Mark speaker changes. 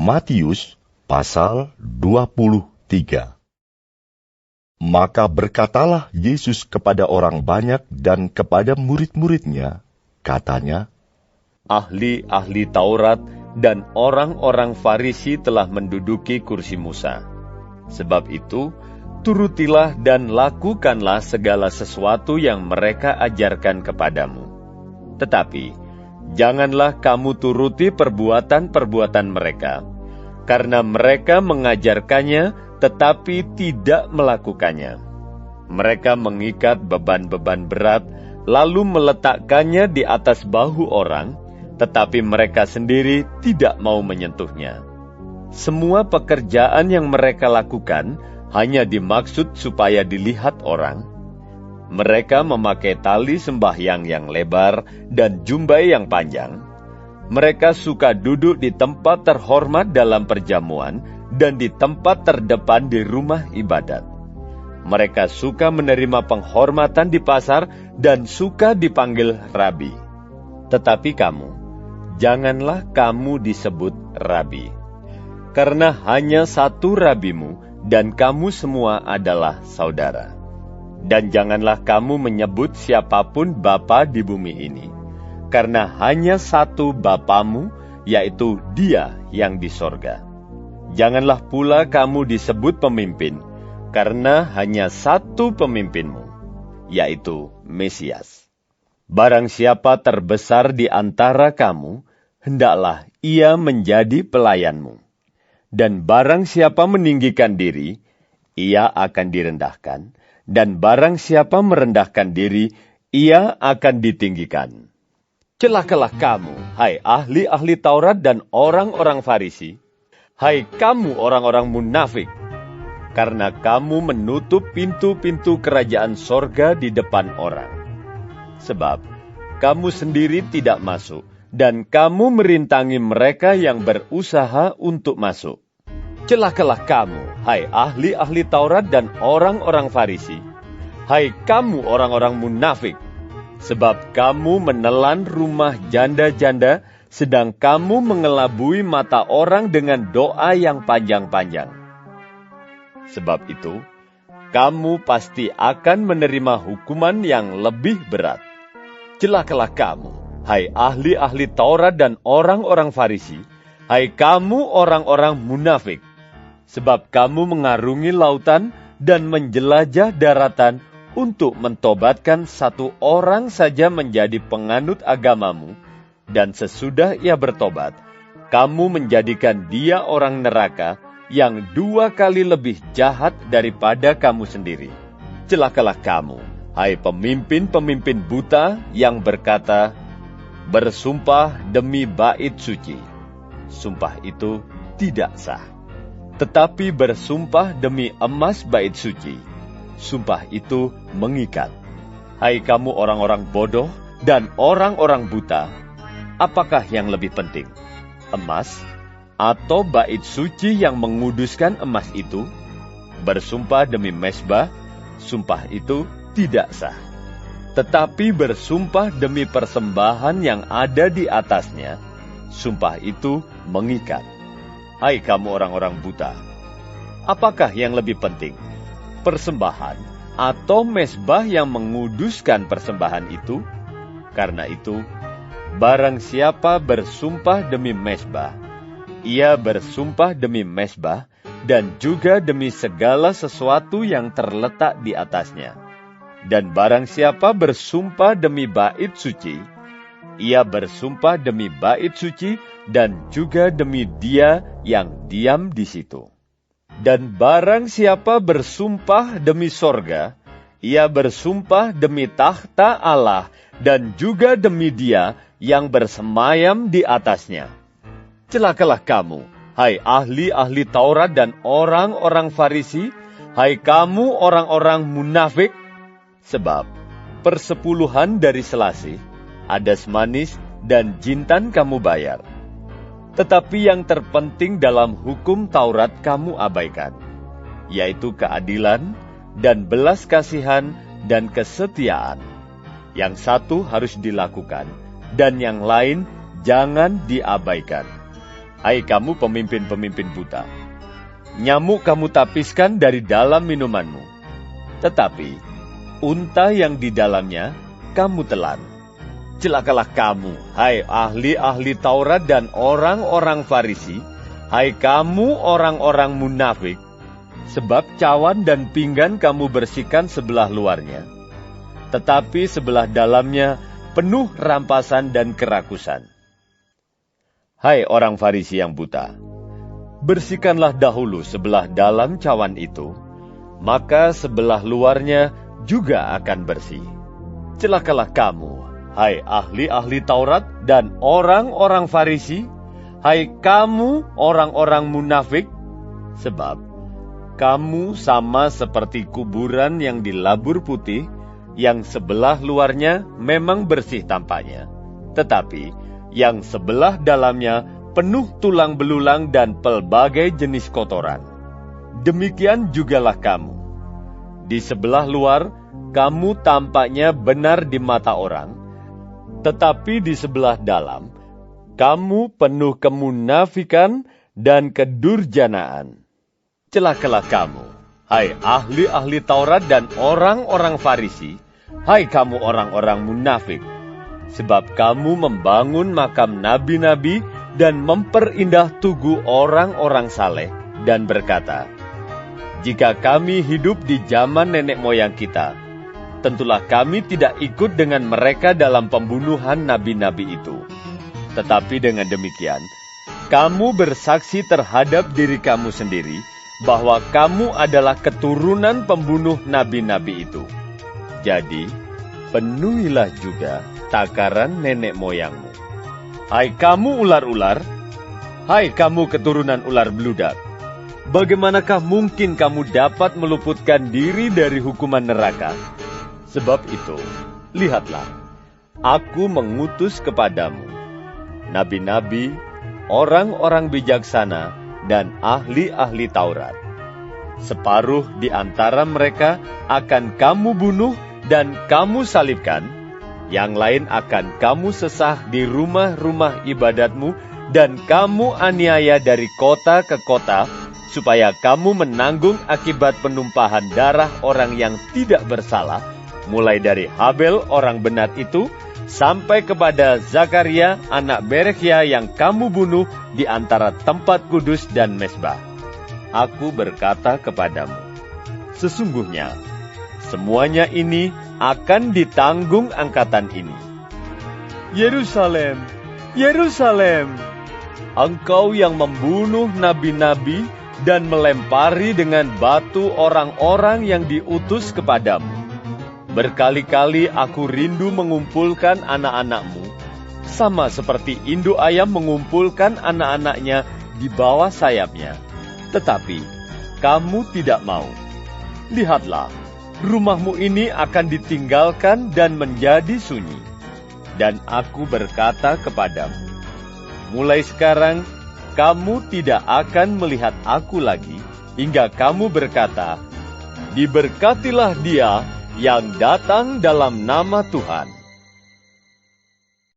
Speaker 1: Matius pasal 23. Maka berkatalah Yesus kepada orang banyak dan kepada murid-muridnya, katanya,
Speaker 2: ahli-ahli Taurat dan orang-orang Farisi telah menduduki kursi Musa. Sebab itu, turutilah dan lakukanlah segala sesuatu yang mereka ajarkan kepadamu. Tetapi, janganlah kamu turuti perbuatan-perbuatan mereka, karena mereka mengajarkannya tetapi tidak melakukannya. Mereka mengikat beban-beban berat, lalu meletakkannya di atas bahu orang, tetapi mereka sendiri tidak mau menyentuhnya. Semua pekerjaan yang mereka lakukan hanya dimaksud supaya dilihat orang. Mereka memakai tali sembahyang yang lebar dan jumbai yang panjang. Mereka suka duduk di tempat terhormat dalam perjamuan dan di tempat terdepan di rumah ibadat. Mereka suka menerima penghormatan di pasar dan suka dipanggil rabi. Tetapi kamu, janganlah kamu disebut rabi, karena hanya satu rabimu dan kamu semua adalah saudara. Dan janganlah kamu menyebut siapapun bapa di bumi ini, karena hanya satu Bapamu, yaitu Dia yang di sorga. Janganlah pula kamu disebut pemimpin, karena hanya satu pemimpinmu, yaitu Mesias. Barang siapa terbesar di antara kamu, hendaklah ia menjadi pelayanmu. Dan barang siapa meninggikan diri, ia akan direndahkan, dan barang siapa merendahkan diri, ia akan ditinggikan. Celakalah kamu, hai ahli-ahli Taurat dan orang-orang Farisi, hai kamu orang-orang munafik, karena kamu menutup pintu-pintu kerajaan sorga di depan orang. Sebab kamu sendiri tidak masuk, dan kamu merintangi mereka yang berusaha untuk masuk. Celakalah kamu, hai ahli-ahli Taurat dan orang-orang Farisi, hai kamu orang-orang munafik, sebab kamu menelan rumah janda-janda, sedang kamu mengelabui mata orang dengan doa yang panjang-panjang. Sebab itu, kamu pasti akan menerima hukuman yang lebih berat. Celakalah kamu, hai ahli-ahli Taurat dan orang-orang Farisi, hai kamu orang-orang munafik, sebab kamu mengarungi lautan dan menjelajah daratan untuk mentobatkan satu orang saja menjadi penganut agamamu, dan sesudah ia bertobat, kamu menjadikan dia orang neraka yang 2 kali lebih jahat daripada kamu sendiri. Celakalah kamu, hai pemimpin-pemimpin buta yang berkata, bersumpah demi bait suci. Sumpah itu tidak sah. Tetapi bersumpah demi emas bait suci, sumpah itu mengikat. Hai kamu orang-orang bodoh dan orang-orang buta, apakah yang lebih penting? Emas atau bait suci yang menguduskan emas itu? Bersumpah demi mezbah, sumpah itu tidak sah. Tetapi bersumpah demi persembahan yang ada di atasnya, sumpah itu mengikat. Hai kamu orang-orang buta, apakah yang lebih penting? Persembahan atau mezbah yang menguduskan persembahan itu? Karena itu, barang siapa bersumpah demi mezbah, ia bersumpah demi mezbah dan juga demi segala sesuatu yang terletak di atasnya. Dan barang siapa bersumpah demi bait suci, ia bersumpah demi bait suci dan juga demi Dia yang diam di situ. Dan barang siapa bersumpah demi sorga, ia bersumpah demi takhta Allah dan juga demi Dia yang bersemayam di atasnya. Celakalah kamu, hai ahli-ahli Taurat dan orang-orang Farisi, hai kamu orang-orang munafik, sebab persepuluhan dari selasih, adas manis, dan jintan kamu bayar. Tetapi yang terpenting dalam hukum Taurat kamu abaikan, yaitu keadilan dan belas kasihan dan kesetiaan. Yang satu harus dilakukan, dan yang lain jangan diabaikan. hai kamu pemimpin-pemimpin buta. Nyamuk kamu tapiskan dari dalam minumanmu, tetapi unta yang di dalamnya kamu telan. Celakalah kamu, hai ahli-ahli Taurat dan orang-orang Farisi, hai kamu orang-orang munafik, sebab cawan dan pinggan kamu bersihkan sebelah luarnya, tetapi sebelah dalamnya penuh rampasan dan kerakusan. Hai orang Farisi yang buta, bersihkanlah dahulu sebelah dalam cawan itu, maka sebelah luarnya juga akan bersih. Celakalah kamu, hai ahli-ahli Taurat dan orang-orang Farisi, hai kamu orang-orang munafik, sebab kamu sama seperti kuburan yang dilabur putih, yang sebelah luarnya memang bersih tampaknya, tetapi yang sebelah dalamnya penuh tulang belulang dan pelbagai jenis kotoran. Demikian jugalah kamu. Di sebelah luar, kamu tampaknya benar di mata orang, tetapi di sebelah dalam, kamu penuh kemunafikan dan kedurjanaan. Celakalah kamu, hai ahli-ahli Taurat dan orang-orang Farisi, hai kamu orang-orang munafik, sebab kamu membangun makam nabi-nabi dan memperindah tugu orang-orang saleh, dan berkata, jika kami hidup di zaman nenek moyang kita, tentulah kami tidak ikut dengan mereka dalam pembunuhan nabi-nabi itu. Tetapi dengan demikian, kamu bersaksi terhadap diri kamu sendiri, bahwa kamu adalah keturunan pembunuh nabi-nabi itu. Jadi, penuhilah juga takaran nenek moyangmu. Hai kamu ular-ular, hai kamu keturunan ular beludak, bagaimanakah mungkin kamu dapat meluputkan diri dari hukuman neraka? Sebab itu, lihatlah, aku mengutus kepadamu nabi-nabi, orang-orang bijaksana, dan ahli-ahli Taurat. Separuh di antara mereka akan kamu bunuh dan kamu salibkan, yang lain akan kamu sesah di rumah-rumah ibadatmu, dan kamu aniaya dari kota ke kota, supaya kamu menanggung akibat penumpahan darah orang yang tidak bersalah, mulai dari Habel orang benar itu, sampai kepada Zakaria anak Berekhia yang kamu bunuh di antara tempat kudus dan mezbah. Aku berkata kepadamu, sesungguhnya semuanya ini akan ditanggung angkatan ini. Yerusalem, Yerusalem, engkau yang membunuh nabi-nabi dan melempari dengan batu orang-orang yang diutus kepadamu. Berkali-kali aku rindu mengumpulkan anak-anakmu, sama seperti induk ayam mengumpulkan anak-anaknya di bawah sayapnya. Tetapi kamu tidak mau. Lihatlah, rumahmu ini akan ditinggalkan dan menjadi sunyi. Dan aku berkata kepadamu, mulai sekarang kamu tidak akan melihat aku lagi, hingga kamu berkata, diberkatilah dia yang datang dalam nama Tuhan.